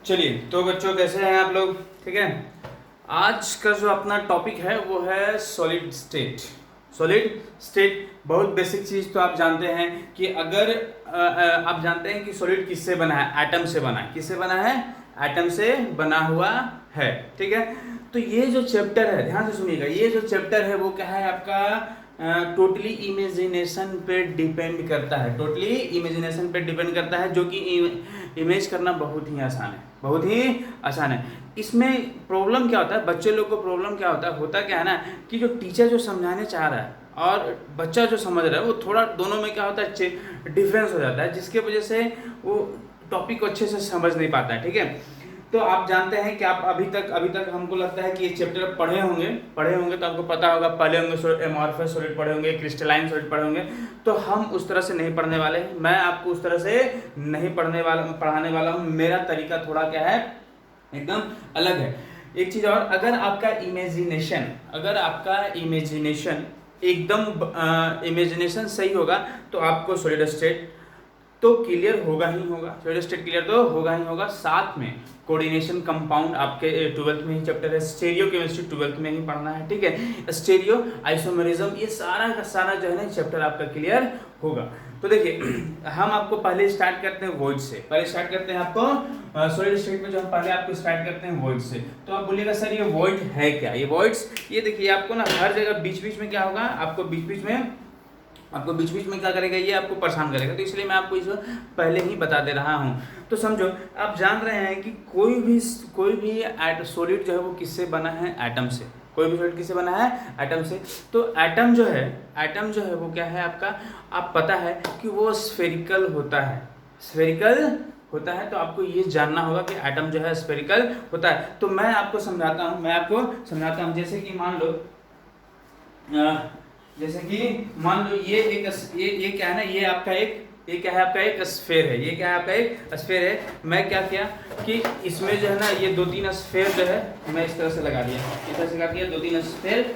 चलिए तो बच्चों कैसे हैं आप लोग। ठीक है, आज का जो अपना टॉपिक है वो है सॉलिड स्टेट। सॉलिड स्टेट बहुत बेसिक चीज़ तो आप जानते हैं कि अगर आप जानते हैं कि सॉलिड किससे बना है, एटम से बना है। किससे बना है? एटम से बना हुआ है। ठीक है, तो ये जो चैप्टर है ध्यान से सुनिएगा, ये जो चैप्टर है वो क्या है आपका टोटली इमेजिनेशन पे डिपेंड करता है। टोटली इमेजिनेशन पे डिपेंड करता है, जो कि इमेज करना बहुत ही आसान है, बहुत ही आसान है। इसमें प्रॉब्लम क्या होता है, बच्चे लोग को प्रॉब्लम क्या होता क्या है ना कि जो टीचर जो समझाने चाह रहा है और बच्चा जो समझ रहा है वो थोड़ा दोनों में क्या होता है, डिफरेंस हो जाता है, जिसके वजह से वो टॉपिक को अच्छे से समझ नहीं पाता है। ठीक है, तो आप जानते हैं कि आप अभी तक हमको लगता है कि ये चैप्टर पढ़े होंगे तो आपको पता होगा, पढ़े होंगे एमॉर्फस सॉलिड पढ़े होंगे, क्रिस्टलाइन सॉलिड पढ़े होंगे। तो हम उस तरह से नहीं पढ़ने वाले हैं, मैं आपको उस तरह से नहीं पढ़ाने वाला हूँ। मेरा तरीका थोड़ा क्या है, एकदम अलग है। एक चीज़ और, अगर आपका इमेजिनेशन एकदम इमेजिनेशन सही होगा तो आपको सॉलिड स्टेट तो क्लियर होगा ही होगा, सॉलिड स्टेट क्लियर तो होगा ही होगा। साथ में कोऑर्डिनेशन कंपाउंड आपके 12th में ही चैप्टर है, स्टीरियो केमिस्ट्री 12th में ही पढ़ना है। ठीक है, स्टीरियो आइसोमेरिज्म, ये सारा का सारा जो है ना चैप्टर आपका क्लियर होगा। तो देखिए हम आपको पहले स्टार्ट करते हैं वॉइड से, पहले स्टार्ट करते हैं आपको सॉलिड स्टेट में जो हम पहले आपको स्टार्ट करते हैं वॉइड से। तो आप बोलिएगा सर ये वॉइड है क्या? ये वॉइड्स, ये देखिए आपको ना हर जगह बीच बीच में क्या होगा, आपको बीच बीच में क्या करेगा, ये आपको परेशान करेगा। तो इसलिए मैं आपको इसे पहले ही बता दे रहा हूँ। तो समझो, आप जान रहे हैं कि कोई भी सॉलिड जो है वो किससे बना है? एटम से। कोई भी सॉलिड किससे बना है? एटम से। तो एटम जो है वो क्या है आपका, आप पता है कि वो स्फेरिकल होता है, स्फेरिकल होता है। तो आपको ये जानना होगा कि एटम जो है स्फेरिकल होता है। तो मैं आपको समझाता हूँ, जैसे कि मान लो ये क्या है ना, ये क्या है आपका एक स्फेयर है। ये क्या है आपका एक स्फेयर है। मैं क्या किया कि इसमें जो है ना ये 2-3 स्फेयर जो है मैं इस तरह से लगा दिया, इस तरह से लगा दिया 2-3 स्फेयर,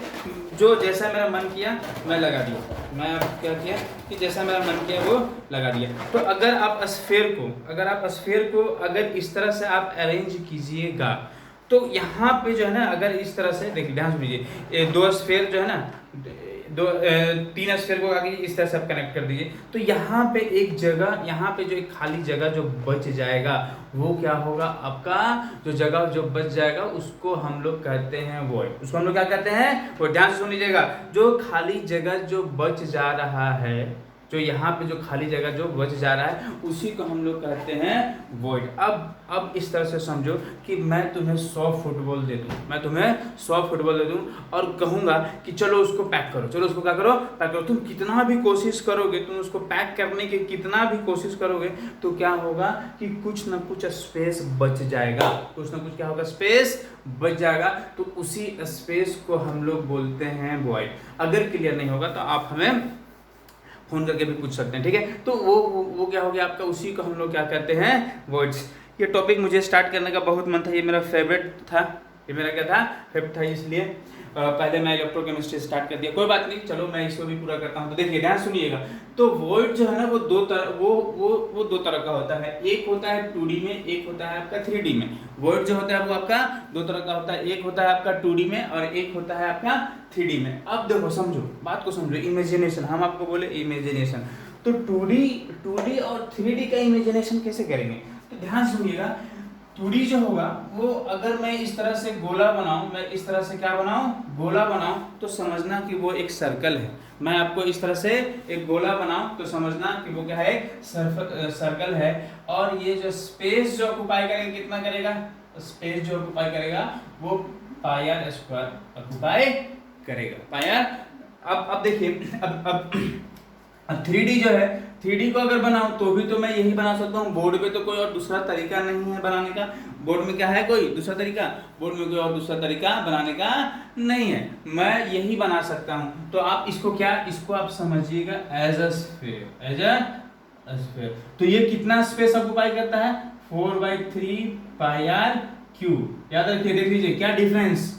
जो जैसा मेरा मन किया मैं लगा दिया। मैं अब क्या किया कि जैसा मेरा मन किया वो लगा दिया। तो अगर आप स्फेयर को अगर इस तरह से आप अरेंज कीजिएगा तो यहाँ पे जो है ना, अगर इस तरह से देखिए, ध्यान सुनिए, ये 2 स्फेयर जो है ना, 3 स्फेयर को आगे इस तरह से आप कनेक्ट कर दीजिए। तो यहाँ पे एक जगह, यहाँ पे जो एक खाली जगह जो बच जाएगा वो क्या होगा आपका, जो जगह जो बच जाएगा उसको हम लोग कहते हैं वॉइड। उसको हम लोग क्या कहते हैं? वो ध्यान से सुन लीजिएगा, जो खाली जगह जो बच जा रहा है, जो यहाँ पे जो खाली जगह जो बच जा रहा है उसी को हम लोग कहते हैं वॉइड। अब इस तरह से समझो कि मैं तुम्हें 100 फुटबॉल दे दूं, और कहूँगा कि चलो उसको पैक करो, चलो उसको क्या करो, पैक करो। तुम कितना भी कोशिश करोगे, तुम उसको पैक करने की कितना भी कोशिश करोगे तो क्या होगा कि कुछ ना कुछ स्पेस बच जाएगा, कुछ ना कुछ क्या होगा, स्पेस बच जाएगा। तो उसी स्पेस को हम लोग बोलते हैं वॉइड। अगर क्लियर नहीं होगा तो आप हमें फोन करके भी पूछ सकते हैं। ठीक है, तो वो क्या हो गया आपका, उसी को हम लोग क्या कहते हैं, वर्ड्स। ये टॉपिक मुझे स्टार्ट करने का बहुत मन था, ये मेरा फेवरेट था, ये मेरा क्या था, फेवरेट था, इसलिए पहले मैं इलेक्ट्रोकेमिस्ट्री स्टार्ट कर दिया। कोई बात नहीं, चलो मैं इसको भी पूरा करता हूँ। तो देखिए ध्यान सुनिएगा, तो वॉइड जो है ना वो दो तरह का होता है। एक होता है 2D में, एक होता है आपका 3D में। वॉइड जो होता है वो आपका 2 तरह का होता है, एक होता है आपका 2D में और एक होता है आपका 3D में। अब देखो, समझो बात को, समझो इमेजिनेशन, हम आपको बोले इमेजिनेशन, तो 2D और 3D का इमेजिनेशन कैसे करेंगे? तो ध्यान सुनिएगा, 2D जो होगा वो, अगर मैं इस तरह से गोला बनाऊं, मैं इस तरह से क्या बनाऊं, गोला बनाऊं, तो समझना कि वो एक सर्कल है। मैं आपको इस तरह से एक गोला बनाऊं तो समझना कि वो क्या है, एक सर्कल है। और ये जो स्पेस जो ऑक्युपाई करेगा, कितना करेगा, स्पेस जो ऑक्युपाई करेगा वो पाई स्क्वायर ऑक्युपाई करेगा, पाई। अब देखिए, अब 3D जो है, 3D को अगर बनाऊं तो भी तो मैं यही बना सकता हूँ। बोर्ड पे तो कोई और दूसरा तरीका नहीं है बनाने का। बोर्ड में क्या है, कोई दूसरा तरीका, बोर्ड में कोई और दूसरा तरीका बनाने का नहीं है, मैं यही बना सकता हूँ। तो आप इसको आप समझिएगा एज अ स्फीयर। तो ये कितना स्पेस ऑक्युपाई करता है, 4/3 पाई आर क्यूब। याद रखिए, देख लीजिए क्या डिफरेंस,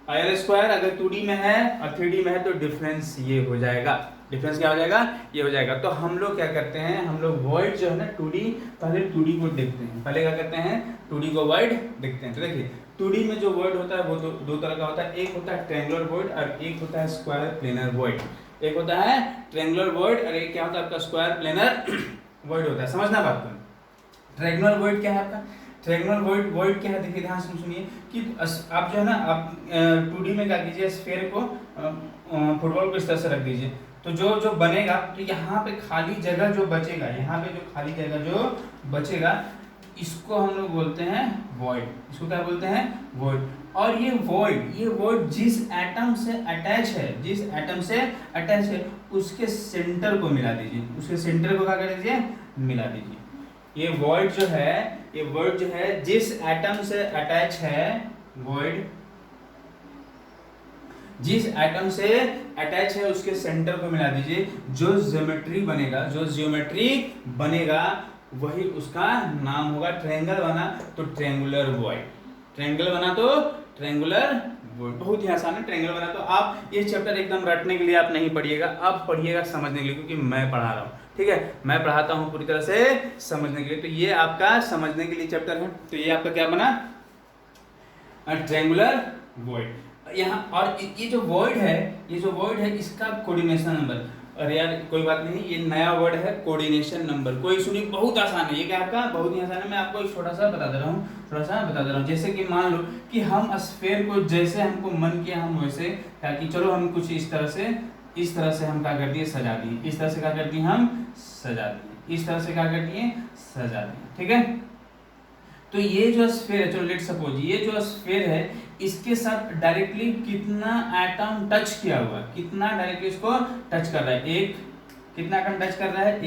पाई आर स्क्वायर अगर 2D में है और 3D में है तो डिफरेंस ये हो जाएगा। डिफरेंस क्या हो जाएगा, ये हो जाएगा। तो हम लोग क्या करते हैं, हम लोग वॉइड जो है ना 2D, पहले 2D को देखते हैं, पहले क्या करते हैं 2D को वॉइड देखते हैं। तो देखिए 2D में जो वॉइड होता है वो तो दो तरह का होता है, एक होता है ट्रायंगुलर वॉइड और एक होता है स्क्वायर प्लेनर वॉइड। एक होता है ट्रायंगुलर वॉइड और एक क्या होता है आपका स्क्वायर प्लेनर वॉइड होता है। समझना बात को, ट्रायंगुलर वॉइड क्या है आपका, ट्रायंगुलर वॉइड क्या है, देखिए ध्यान से सुनिए कि आप जो है ना आप 2D में क्या कीजिए, स्फीयर को फुटबॉल को इस तरह से रख दीजिए, तो जो बनेगा, तो यहाँ पे खाली जगह जो बचेगा, यहाँ पे जो खाली जगह जो बचेगा, इसको हम लोग बोलते हैं वॉइड। इसको क्या बोलते हैं, वॉइड। और ये वॉइड जिस एटम से अटैच है, जिस एटम से अटैच है उसके सेंटर को मिला दीजिए, उसके सेंटर को क्या कर दीजिए, मिला दीजिए। ये वॉइड जो है जिस एटम से अटैच है, वॉइड जिस एटम से अटैच है उसके सेंटर को मिला दीजिए। जो ज्योमेट्री बनेगा वही उसका नाम होगा। ट्रायंगल बना तो ट्रायंगुलर वॉइड, ट्रायंगल बना तो ट्रायंगुलर वॉइड। बहुत ही आसान है। ट्रायंगल बना तो आप ये चैप्टर एकदम रटने के लिए आप नहीं पढ़िएगा, आप पढ़िएगा समझने के लिए, क्योंकि मैं पढ़ा रहा हूँ, ठीक है, मैं पढ़ाता हूँ पूरी तरह से समझने के लिए। तो ये आपका समझने के लिए चैप्टर है। तो ये आपका क्या बना, ट्रायंगुलर वॉइड। यहाँ और ये जो वॉइड है इसका कोऑर्डिनेशन नंबर, अरे यार कोई बात नहीं, ये नया वर्ड है कोऑर्डिनेशन नंबर। कोई सुनिए, बहुत आसान है ये, क्या आपका बहुत ही आसान है। मैं आपको एक छोटा सा बता दे रहा हूँ। जैसे कि मान लो कि हम स्फीयर को जैसे हमको मन किया हम वैसे क्या कि चलो हम कुछ इस तरह से हम क्या कर दिए, सजा दिए। इस तरह से क्या कर दिए, हम सजा दिए। इस तरह से क्या कर दिए, सजा दिए, ठीक है। तो ये जो स्फीयर है, चलो लेट सपोज ये जो स्फीयर है इसके साथ डायरेक्टली कितना एटम टच किया हुआ है, कितना डायरेक्टली इसको टच कर रहा है, एक कितना एटम टच कर रहा है,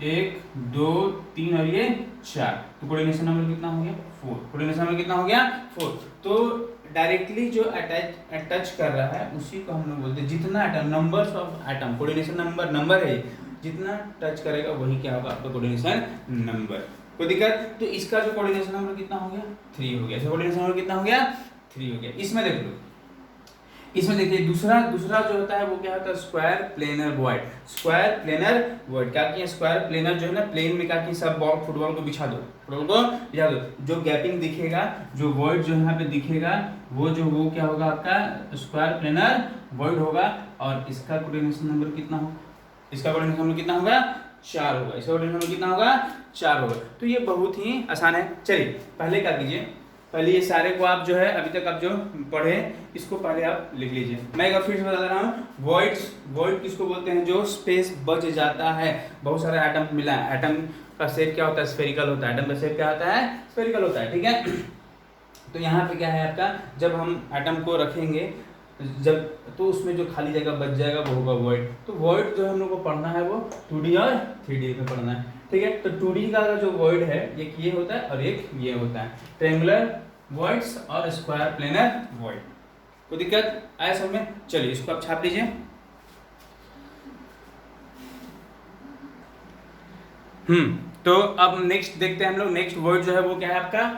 एक 2 3 और ये 4। तो कोऑर्डिनेशन नंबर कितना हो गया, 4। कोऑर्डिनेशन नंबर कितना हो गया, 4। तो डायरेक्टली जो टच कर रहा है उसी को हम लोग बोलते हैं, जितना atom, numbers of atom, coordination number है, जितना टच करेगा वही क्या होगा आपका कोऑर्डिनेशन नंबर। कोई दिक्कत, तो इसका जो कोऑर्डिनेशन नंबर कितना हो गया, 3 हो गया। इसका कोऑर्डिनेशन नंबर कितना हो गया, 3 हो गया। इसमें देख लो, इसमें देखिए दूसरा जो होता है वो क्या होता है, square planar void. Square planar void क्या किया, स्क्वायर प्लेनर जो है ना, प्लेन में क्या किया, सब बॉल फुटबॉल को बिछा दो, जो गैपिंग दिखेगा, जो वॉइड जो यहाँ पे दिखेगा, वो क्या होगा आपका स्क्वायर प्लेनर वॉइड होगा। और इसका कोऑर्डिनेशन नंबर कितना होगा, इसका कोऑर्डिनेशन नंबर कितना होगा, 4 होगा। इसका कोऑर्डिनेशन नंबर कितना होगा, 4 होगा। तो ये बहुत ही आसान है। चलिए पहले क्या कीजिए, पहले ये सारे को आप जो है अभी तक आप जो पढ़े इसको पहले आप लिख लीजिए। मैं एक बार फिर से बता रहा हूँ, वॉइड किसको बोलते हैं, जो स्पेस बच जाता है, बहुत सारे एटम मिला है, एटम का शेप क्या होता है, स्फेरिकल होता है, एटम का शेप क्या होता है, स्फेरिकल होता है, ठीक है। तो यहाँ पे क्या है आपका, जब हम एटम को रखेंगे तो उसमें जो खाली जगह बच जाएगा वो होगा वॉइड। तो वॉइड जो हम लोग को पढ़ना है वो 2D और 3D में पढ़ना है, ठीक है। तो 2D का जो वॉइड है एक ये होता है और एक ये होता है, ट्रायंगुलर वॉइड्स और स्क्वायर प्लेनर वॉइड। कोई दिक्कत आया समझ में, चलिए इसको आप छाप लीजिए। तो अब नेक्स्ट देखते हैं हम लोग, नेक्स्ट वर्ड जो है वो क्या है आपका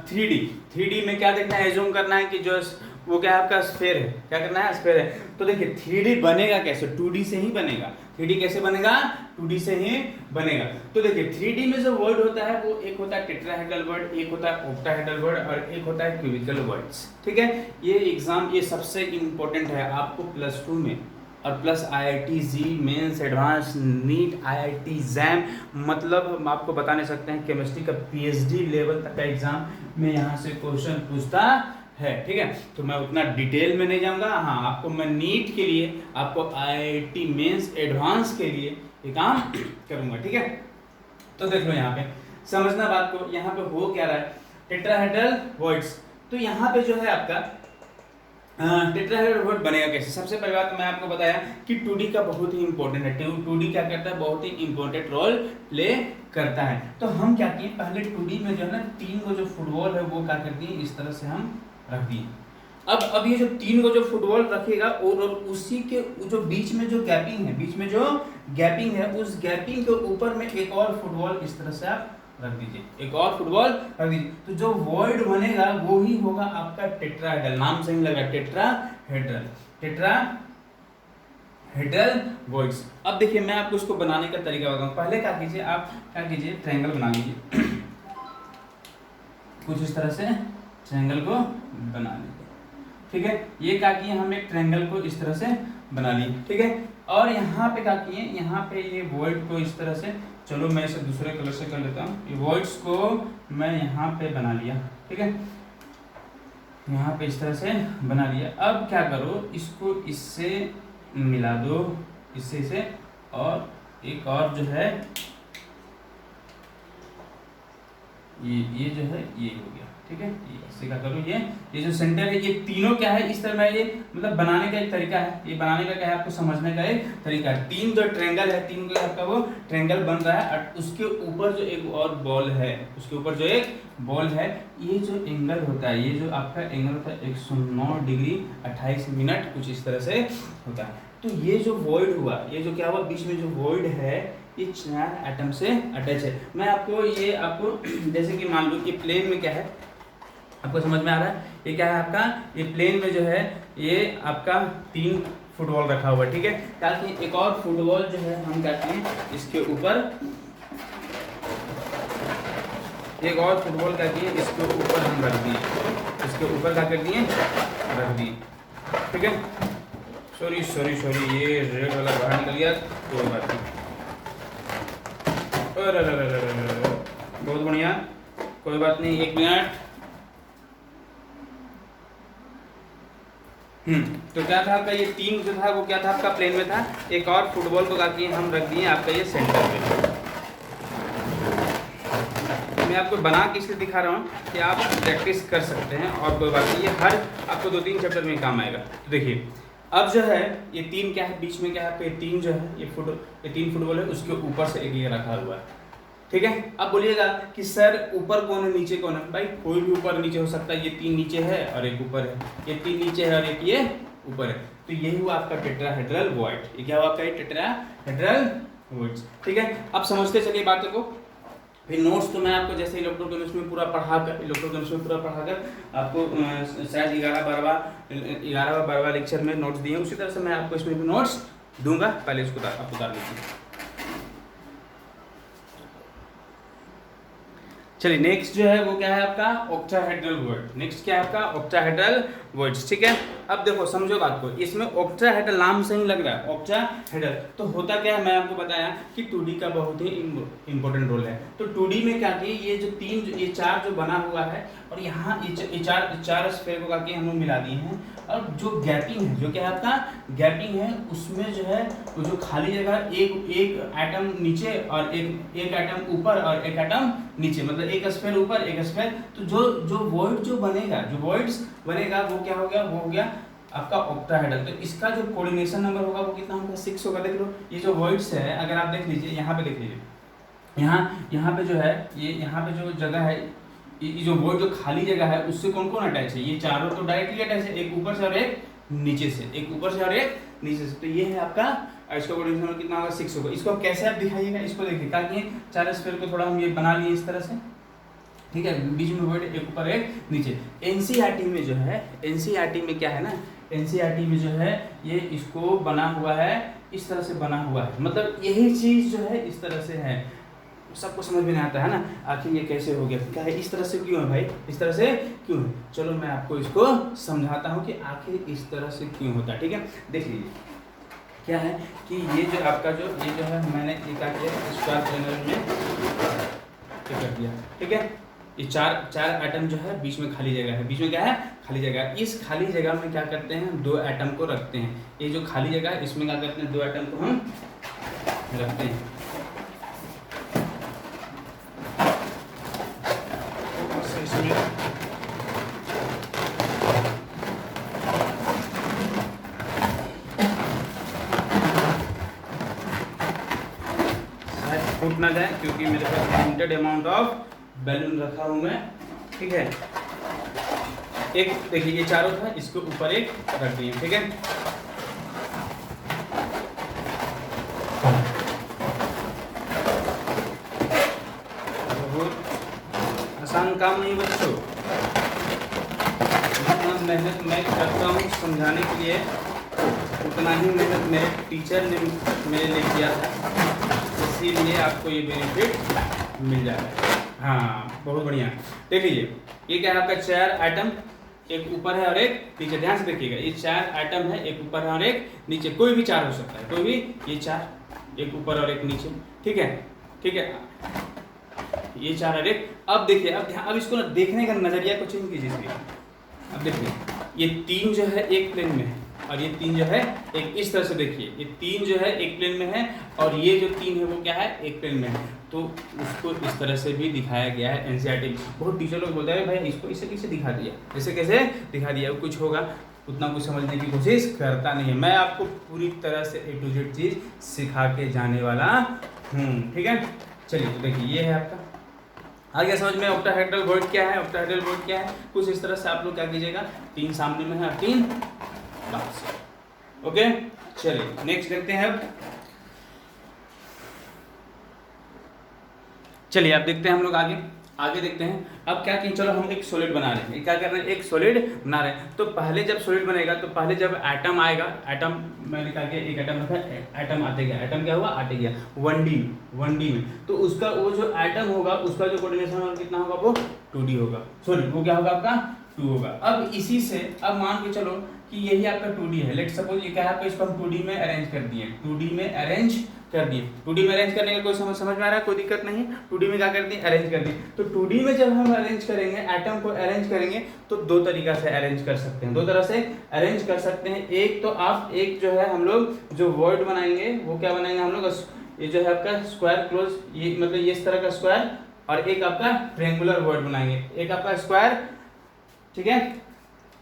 3D में क्या देखना है, एज्यूम करना है कि जो वो क्या है आपका स्फीयर है, क्या करना है, स्फीयर है। तो देखिए 3D बनेगा कैसे, 2D से ही बनेगा। 3D कैसे बनेगा, 2D से ही बनेगा। तो देखिए 3D में जो वर्ड होता है वो एक होता है टेट्राहेड्रल वर्ड, एक होता है ऑक्टाहेड्रल वर्ड और एक होता है क्यूबिकल वर्ड्स, ठीक है। ये सबसे इम्पोर्टेंट है आपको +2 में और plus IIT JEE mains advance NEET IIT exam, मतलब हम आपको बता नहीं सकते हैं, केमिस्ट्री का PhD लेवल तक का एग्जाम में यहाँ से क्वेश्चन पूछता है, ठीक है। तो मैं उतना डिटेल में नहीं जाऊँगा, हाँ आपको मैं नीट के लिए, आपको IIT मेंस एडवांस के लिए ये काम करूँगा, ठीक है। तो देख लो यहाँ पे समझना बात को, यहाँ पे हो क्या रहा है, टेट्राहेड्रल वर्ड्स। तो यहाँ पे जो है आपका टेट्राहेड्रल वर्ड बनेगा कैसे। सबसे पहली बात मैं आपको बताया कि 2D का बहुत ही इंपॉर्टेंट है, 2D क्या करता है, बहुत ही इंपॉर्टेंट रोल प्ले करता है। तो हम क्या किए, पहले 2D में जो है ना 3 को जो फुटबॉल है वो क्या कर दिए, इस तरह से हम रख दिए। अब ये जो 3 को जो फुटबॉल रखेगा और उसी के जो बीच में जो गैपिंग है, बीच में जो गैपिंग है, उस गैपिंग के ऊपर में एक और फुटबॉल इस तरह से आप रख दीजिए, एक और फुटबॉल रख दीजिए। तो जो वर्ड बनेगा वो ही होगा आपका टेट्राहेड्रल, नाम से ही लगा टेट्राहेड्रल, टेट्राहेड्रल हेड्रल वॉइड्स। अब देखिए मैं आपको इसको बनाने का तरीका बताऊँ। पहले क्या कीजिए, आप क्या कीजिए, ट्रायंगल बना लीजिए कुछ इस तरह से ट्रायंगल को बना लीजिए, ठीक है। ये क्या किए, हम एक ट्रायंगल को इस तरह से बना लिए, ठीक है। और यहाँ पे क्या किए, यहाँ पे ये वॉइड को इस तरह से, चलो मैं इसे दूसरे कलर से कर लेता हूँ, ये वॉइड्स को मैं यहाँ पे बना लिया, ठीक है, यहाँ पे इस तरह से बना लिया। अब क्या करो, इसको इससे मिला दो, इससे इसे, और एक और जो है ये जो है ये हो गया, ठीक है। ये इससे क्या करो, ये जो सेंटर है, ये तीनों क्या है, इस तरह में ये मतलब बनाने का एक तरीका है, ये बनाने का क्या है, आपको समझने का एक तरीका है। तीन जो ट्रायंगल है, तीन का आपका वो ट्रायंगल बन रहा है, और उसके ऊपर जो एक और बॉल है, उसके ऊपर जो एक बॉल है, ये जो एंगल होता है, ये जो आपका एंगल होता है 109 डिग्री 28 मिनट कुछ इस तरह से होता है। तो ये जो वॉइड हुआ, ये जो क्या हुआ, बीच में जो वॉइड है, ये 4 एटम से अटैच है। मैं आपको ये आपको जैसे कि मान लो कि प्लेन में क्या है, आपको समझ में आ रहा है, ये क्या है आपका, ये प्लेन में जो है ये आपका 3 फुटबॉल रखा हुआ है, ठीक है। ताकि एक और फुटबॉल जो है हम कहते हैं इसके ऊपर, एक और फुटबॉल क्या किए, इसके ऊपर हम रख दिए, इसके ऊपर क्या कर दिए, रख दिए, ठीक है। सॉरी ये रेड वाला बाहर निकल गया, कोई बात नहीं, बहुत बढ़िया, कोई बात नहीं, 1 मिनट। तो क्या था आपका, ये 3 जो था वो क्या था आपका, प्लेन में था। एक और फुटबॉल को काफी हम रख दिए आपका ये सेंटर पे। मैं आपको बना के इसलिए दिखा रहा हूँ कि आप प्रैक्टिस कर सकते हैं, और कोई बात नहीं, ये हर आपको 2-3 चैप्टर में काम आएगा। तो देखिए अब जो है ये 3 क्या है, बीच में क्या है आपका, ये 3 जो है ये 3 फुटबॉल है, उसके ऊपर से एक ये रखा हुआ है, ठीक है। अब बोलिएगा कि सर ऊपर कौन है नीचे कौन है, भाई कोई भी ऊपर नीचे हो सकता है, ये 3 नीचे है और एक ऊपर है, ये 3 नीचे है और एक ये ऊपर है। तो यही हुआ आपका टेट्राहेड्रल वॉइड। ये क्या हुआ आपका, ये टेट्राहेड्रल वॉइड्स, ठीक है। अब समझते चलिए बातों को। फिर नोट्स तो मैं आपको जैसे इलेक्ट्रोकेमिस्ट्री में पूरा पढ़ाकर आपको शायद 11-12वां लेक्चर में नोट्स दिए, उसी तरह से मैं आपको इसमें भी नोट्स दूंगा। पहले इसको आप उतार लीजिए। चलिए नेक्स्ट जो है वो क्या है आपका, ऑक्टाहेड्रल वॉइड। नेक्स्ट क्या है आपका, ऑक्टाहेड्रल वॉइड्स, ठीक है। अब देखो समझो बात को, इसमें ऑक्टाहेड्रल नाम से ही लग रहा है ऑक्टाहेड्रल, तो होता क्या है, मैं आपको बताया कि 2D का बहुत ही इंपॉर्टेंट रोल है। तो 2D में क्या किए, ये जो 4 जो बना हुआ है, और यहाँ ये चार स्फीयर को काके हम लोग मिला दिए हैं, और जो गैपिंग है, जो क्या है आपका गैपिंग है, उसमें जो है वो जो खाली जगह एक एटम नीचे और एक एटम ऊपर और एक एटम नीचे, मतलब एक स्फीयर ऊपर एक स्फीयर। तो जो वॉइड जो बनेगा, जो वॉइड्स बनेगा वो क्या हो गया, वो हो गया आपका ऑक्टाहेड्रल। तो इसका जो कोऑर्डिनेशन नंबर होगा वो कितना होगा, 6 होगा। देख लो ये जो वॉइड्स है, अगर आप देख लीजिए यहाँ पे, देख लीजिए यहाँ पे जो है, ये यहाँ पे जो जगह है, ये जो वॉइड जो खाली जगह है उससे कौन कौन अटैच है, ये चारों तो डायरेक्टली अटैच है, एक ऊपर से और एक नीचे से, एक ऊपर से और एक नीचे से। तो ये है आपका, इसका कोऑर्डिनेशन नंबर कितना होगा, 6 होगा। इसको कैसे आप दिखाइएगा, इसको देखिए, ताकि 4 स्फीयर को थोड़ा हम ये बना लिए इस तरह से, ठीक है, बीच में वॉइड एक ऊपर एक नीचे। एनसीईआरटी में जो है, एनसीईआरटी में क्या है ना, एनसीईआरटी में जो है ये इसको बना हुआ है, इस तरह से बना हुआ है, मतलब यही चीज जो है इस तरह से है। सबको समझ में नहीं आता है ना, आखिर ये कैसे हो गया, क्या है, इस तरह से क्यों है भाई, इस तरह से क्यों है। चलो मैं आपको इसको समझाता हूँ कि आखिर इस तरह से क्यों होता है, ठीक है। देख लीजिए क्या है कि ये जो आपका जो है, मैंने ये क्या किया, स्क्वायर प्लेनर में कर दिया, ठीक है। ये चार एटम जो है, बीच में खाली जगह है, बीच में क्या है, खाली जगह। इस खाली जगह में क्या करते हैं, 2 एटम को रखते हैं। ये जो खाली जगह है इसमें क्या करते हैं, 2 एटम को हम रखते हैं। फूट ना जाए, क्योंकि मेरे पास लिमिटेड अमाउंट ऑफ बैलून रखा हूँ मैं, ठीक है। एक देखिए ये चारों था, इसको ऊपर एक रख दिए, ठीक है। बहुत आसान काम नहीं बच्चों, इतना मेहनत मैं करता हूँ समझाने के लिए, उतना ही मेहनत मेरे टीचर ने मेरे लिए किया था, इसीलिए आपको ये बेनिफिट मिल जाएगा। हाँ बहुत बढ़िया। देख लीजिए ये क्या है आपका 4 आइटम, एक ऊपर है और एक नीचे। ध्यान से देखिएगा ये 4 आइटम है, एक ऊपर है और एक नीचे, कोई भी 4 हो सकता है, कोई भी, ये 4, एक ऊपर और एक नीचे, ठीक है, ठीक है, ये 4 और एक। अब देखिए, अब इसको ना देखने का नजरिया को चेंज कीजिए। अब देखिए ये 3 जो है एक प्लेन में है और ये 3 जो है एक, इस तरह से देखिए ये 3 जो है एक प्लेन में है और ये जो 3 है वो क्या है, एक प्लेन में है। तो उसको इस तरह से भी दिखाया गया है एनसीईआरटी में। बहुत टीचर लोग बोलते हैं भाई इसको इसे कैसे दिखा दिया, इसे कैसे दिखा दिया, कुछ होगा उतना कुछ समझने की कोशिश करता नहीं है। मैं आपको पूरी तरह से A to Z चीज़ सिखा के जाने वाला हूँ, ठीक है। चलिए तो देखिए ये है आपका, आ गया समझ में ऑक्टाहेड्रल वॉइड क्या है, ऑक्टाहेड्रल वॉइड क्या है। कुछ इस तरह से आप लोग क्या कीजिएगा, 3 सामने में है और 3 बाहर से। ओके चलिए नेक्स्ट देखते हैं। अब चलिए आप देखते हैं हम लोग आगे देखते हैं। अब क्या कि चलो हम एक सॉलिड बना रहे हैं, क्या कर रहे हैं, एक सॉलिड बना रहे हैं। तो पहले जब सॉलिड बनेगा तो पहले जब एटम आएगा, एटम मैं निकाल के एक एटम रखा, एटम आते गया, एटम क्या हुआ, आते गया 1D में। तो उसका वो जो एटम होगा उसका जो कोऑर्डिनेशन नंबर कितना होगा, वो 2D होगा, सॉरी वो क्या होगा आपका 2 होगा। अब इसी से अब मान के चलो कि यही आपका 2D है, लेट सपोज ये क्या है आपका, इसको हम 2D में अरेंज कर दिए, 2D में अरेंज कर दिए। 2D में अरेंज करने का कोई समझ में आ रहा है, कोई दिक्कत नहीं। 2D में क्या कर दिए, अरेंज कर दिए। तो 2D में जब हम अरेंज करेंगे, एटम को अरेंज करेंगे तो 2 तरीका से अरेंज कर सकते हैं, 2 तरह से अरेंज कर सकते हैं। एक तो आप एक जो है हम लोग जो वॉइड बनाएंगे वो क्या बनाएंगे हम लोग, ये जो है आपका स्क्वायर क्लोज, ये मतलब ये इस तरह का स्क्वायर, और एक आपका ट्रायंगुलर वॉइड बनाएंगे, एक आपका स्क्वायर, ठीक है,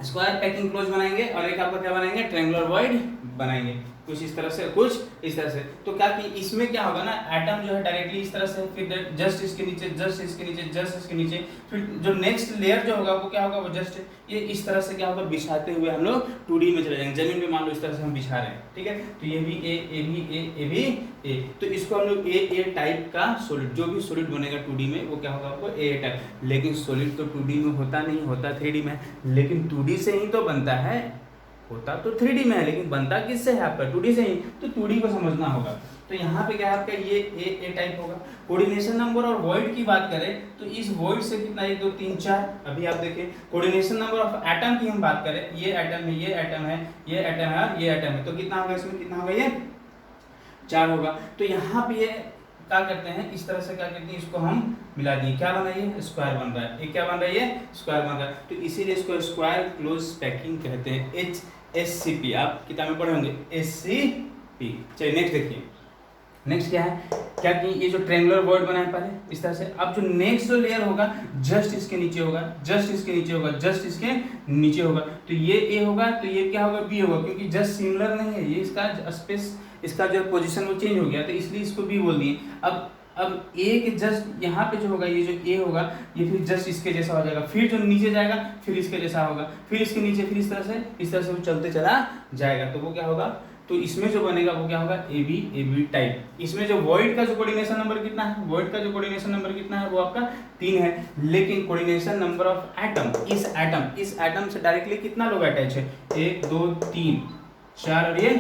स्क्वायर पैकिंग क्लोज बनाएंगे और एक आपका क्या बनाएंगे, ट्रायंगुलर वॉइड बनाएंगे। कुछ इस तरह से, कुछ इस तरह से। तो क्या कि इसमें क्या होगा ना, एटम जो है डायरेक्टली इस तरह से, फिर जस्ट इसके नीचे, जस्ट इसके नीचे, जस्ट इसके नीचे, फिर जो नेक्स्ट लेयर जो होगा वो क्या होगा, वो जस्ट ये इस तरह से क्या होगा, बिछाते हुए हम लोग 2D में चले जाएंगे। जमीन पे मान लो इस तरह से हम बिछा रहे हैं, ठीक है। तो ये भी ए भी ए भी ए, तो इसको हम लोग ए टाइप का सॉलिड, जो भी सॉलिड बनेगा 2D में वो क्या होगा आपको ए टाइप। लेकिन सॉलिड तो 2D में होता नहीं, होता 3D में, लेकिन 2D से ही तो बनता है, होता तो 3D में है लेकिन बनता किससे है आपका, 2D से ही। तो 2D को समझना होगा। तो यहाँ पे क्या है आपका, ये ए टाइप होगा। कोऑर्डिनेशन नंबर और वॉइड की बात करें तो इस वॉइड से कितना, 1 2 3 4, अभी आप देखिए कोऑर्डिनेशन नंबर ऑफ एटम की हम बात करें, ये एटम है, ये एटम है, ये एटम है और ये एटम है, तो कितना होगा इसमें, कितना होगा, ये 4 होगा। तो यहाँ पे ये क्या करते हैं, इस तरह से क्या करते हैं, इसको हम मिला दिए, क्या बन रही है, स्क्वायर बन रहा है। ये क्या बन रही है, स्क्वायर बन रहा है। तो इसीलिए इसको स्क्वायर क्लोज पैकिंग कहते हैं, HSCP। आप किताब में पढ़े होंगे SCP। चलिए नेक्स्ट देखिए, नेक्स्ट क्या है, क्या कि ये जो ट्रायंगुलर वॉइड बना है पहले इस तरह से। अब जो नेक्स्ट जो लेयर होगा जस्ट इसके नीचे होगा, जस्ट इसके नीचे होगा, जस्ट इसके नीचे होगा। तो ये ए होगा, तो ये क्या होगा, बी होगा, क्योंकि जस्ट सिमिलर नहीं है, ये इसका स्पेस, इसका जो पोजीशन वो चेंज हो गया, तो इसलिए इसको बी बोल दिए। अब ए के जस्ट यहाँ पे जो होगा, ये जो ए होगा ये फिर जस्ट इसके जैसा हो जाएगा, फिर जो नीचे जाएगा फिर इसके जैसा होगा, फिर इसके नीचे, फिर इस तरह से वो चलते चला जाएगा। तो वो क्या होगा, तो इसमें जो बनेगा वो क्या होगा, ए बी टाइप। इसमें जो वॉइड का जो कोऑर्डिनेशन नंबर कितना है, वॉइड का जो कोऑर्डिनेशन नंबर कितना है, वो आपका 3 है। लेकिन कोऑर्डिनेशन नंबर ऑफ एटम, इस एटम से डायरेक्टली कितना लोग अटैच है, 1 2 3 4, और ये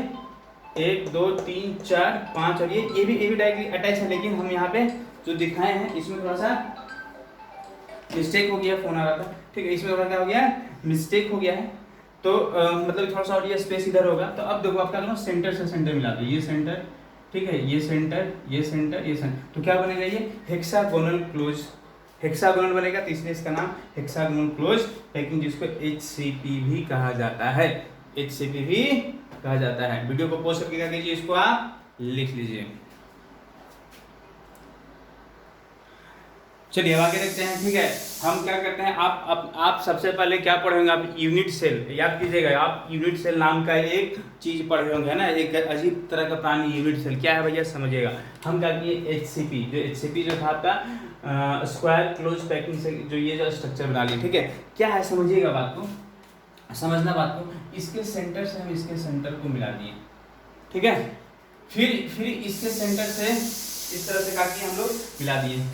1 2 3 4 5, और ये भी डायरेक्टली अटैच है। लेकिन हम यहाँ पे जो दिखाए हैं इसमें थोड़ा सा मिस्टेक हो गया, फोन आ रहा था, ठीक है, इसमें थोड़ा क्या हो गया, मिस्टेक हो गया है। तो मतलब थोड़ा सा और ये स्पेस इधर होगा। तो अब देखो आपका करो, सेंटर से सेंटर मिला दो, ये सेंटर, ठीक है, ये सेंटर, ये सेंटर, ये सेंटर, तो क्या बनेगा, ये हेक्सागोनल क्लोज, हेक्सागोनल बनेगा। तो इसलिए इसका नाम हेक्सागोनल क्लोज पैकिंग, जिसको HCP भी कहा जाता है, HCP भी कहा जाता है। वीडियो को पॉज करके क्या कीजिए, इसको आप लिख लीजिए। चलिए अब आगे देखते हैं, ठीक है। हम क्या करते हैं, आप सबसे पहले क्या पढ़ेंगे, आप यूनिट सेल याद कीजिएगा। आप यूनिट सेल नाम का एक चीज पढ़ रहे होंगे, है ना, एक अजीब तरह का प्राणी यूनिट सेल क्या है भैया, समझिएगा। हम क्या किए, HCP जो था आपका स्क्वायर क्लोज पैकिंग से जो ये जो स्ट्रक्चर बना लिए, ठीक है। क्या है समझिएगा बात को, समझना बात को। इसके सेंटर से हम इसके सेंटर को मिला दिए, ठीक है। फिर इसके सेंटर से इस तरह से काट के हम लोग मिला दिए,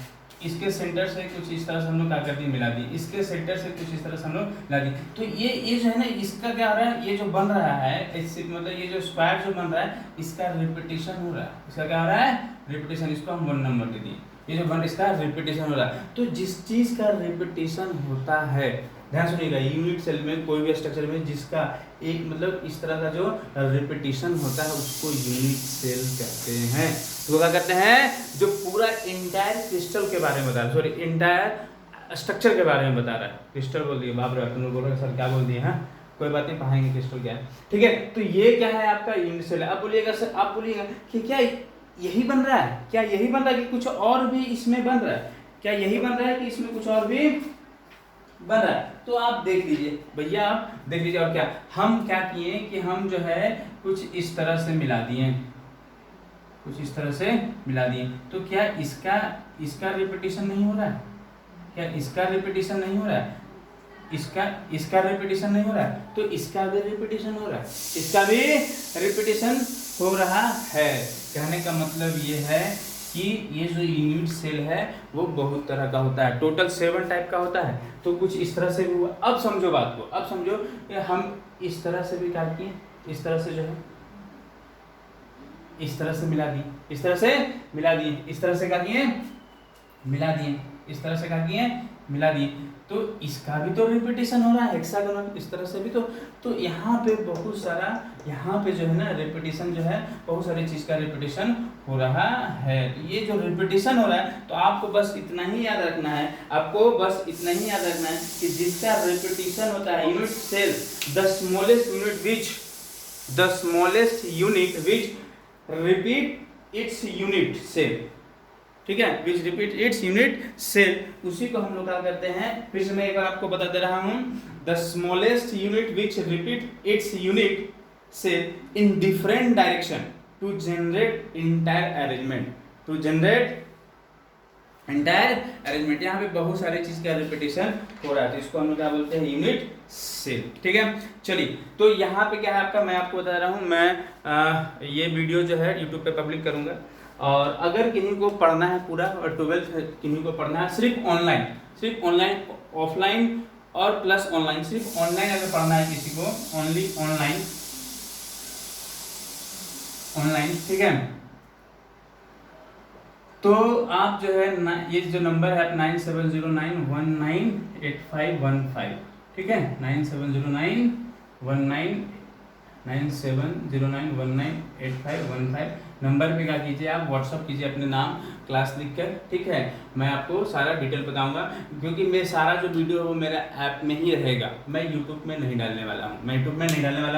इसके सेंटर से कुछ इस तरह से हम लोग क्या कर दिए, मिला दिए, इसके सेंटर से कुछ इस तरह से हम लोग मिला दिए। तो ये जो है ना, इसका क्या हो रहा है, ये जो बन रहा है इससे मतलब ये जो स्क्वायर जो बन रहा है इसका रिपीटेशन हो रहा है। इसका क्या हो रहा है, रिपीटेशन। इसको हम 1 नंबर दे दिए। ये जो बन इसका रिपीटेशन हो रहा है। तो जिस चीज का रिपीटेशन होता है, ध्यान सुनिएगा, यूनिट सेल में कोई भी स्ट्रक्चर में जिसका एक मतलब इस तरह का जो रिपीटेशन होता है उसको यूनिट सेल कहते हैं। तो क्या कहते हैं, जो पूरा इंटायर क्रिस्टल के बारे में बता रहा है, सॉरी इंटायर स्ट्रक्चर के बारे में बता रहा है। क्रिस्टल बोल दिए, बाप रे तुम लोग बोल रहे सर क्या बोल दिए हैं, कोई बात नहीं, पढ़ाएंगे क्रिस्टल क्या है, ठीक है। तो ये क्या है आपका यूनिट सेल है। अब बोलिएगा सर, आप बोलिएगा कि क्या यही बन रहा है, क्या यही बन रहा है कि कुछ और भी इसमें बन रहा है, क्या यही बन रहा है कि इसमें कुछ और भी बन रहा है। तो आप देख लीजिए भैया, आप देख लीजिए। और क्या हम क्या किए कि हम जो है कुछ इस तरह से मिला दिए, कुछ इस तरह से मिला दिए। तो क्या इसका रिपीटेशन नहीं हो रहा है, क्या इसका रिपीटेशन नहीं हो रहा है, इसका रिपीटेशन नहीं हो रहा है, तो इसका भी रिपीटेशन हो रहा है, इसका भी रिपीटेशन हो रहा है। कहने का मतलब ये है कि ये जो यूनिट सेल है वो बहुत तरह का होता है, टोटल 7 टाइप का होता है। तो कुछ इस तरह से भी हुआ। अब समझो बात को, अब समझो हम इस तरह से भी काट किए, इस तरह से जो है इस तरह से मिला दिए, इस तरह से मिला दिए, इस तरह से क्या किए, मिला दिए, इस तरह से क्या किए, मिला दिए। तो इसका भी तो रिपीटेशन हो रहा है, हेक्सागोनल इस तरह से भी। तो यहाँ पे बहुत सारा, यहाँ पे जो है ना रिपीटेशन जो है, बहुत सारी चीज़ का रिपीटेशन हो रहा है। तो ये जो रिपीटेशन हो रहा है, तो आपको बस इतना ही याद रखना है, आपको बस इतना ही याद रखना है कि जिसका रिपीटेशन होता है unit cell, the smallest unit which repeat its unit cell, ठीक है, which repeat its unit cell, उसी को हम लोग क्या करते हैं। फिर से मैं एक बार आपको बता दे रहा हूं, the smallest unit which repeat its unit cell in different direction to generate entire arrangement, to generate entire arrangement. यहाँ पे बहुत सारी चीज का रिपीटेशन हो रहा है, तो इसको हम लोग क्या बोलते हैं, यूनिट सेल, ठीक है। चलिए, तो यहाँ पे क्या है आपका, मैं आपको बता रहा हूँ, मैं ये वीडियो जो है यूट्यूब पे पब्लिक करूँगा। और अगर किसी को पढ़ना है पूरा, और 12th किसी को पढ़ना है सिर्फ ऑनलाइन, ऑफलाइन और प्लस ऑनलाइन, सिर्फ ऑनलाइन अगर पढ़ना है किसी को, ओनली ऑनलाइन, ठीक है। तो आप जो है ये जो नंबर है 9709198515, ठीक है, 9709198515 नंबर पे क्या कीजिए, आप व्हाट्सअप कीजिए अपने नाम, क्लास लिखकर, ठीक है। मैं आपको सारा डिटेल बताऊंगा, क्योंकि मैं सारा जो वीडियो है वो मेरा ऐप में ही रहेगा, मैं यूट्यूब में नहीं डालने वाला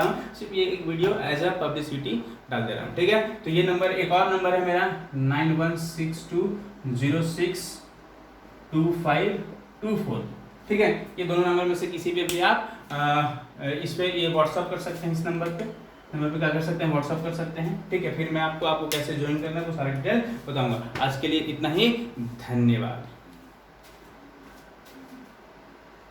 हूँ, सिर्फ ये एक वीडियो एज अ पब्लिसिटी डाल दे रहा हूँ, ठीक है। तो ये नंबर, एक और नंबर है मेरा 9162062524, ठीक है। ये दोनों नंबर में से किसी भी आप इस पे ये व्हाट्सअप कर सकते हैं, इस नंबर पे क्या कर सकते हैं, व्हाट्सअप कर सकते हैं, ठीक है। फिर मैं आपको कैसे ज्वाइन करना है वो सारा डिटेल बताऊंगा। आज के लिए इतना ही, धन्यवाद।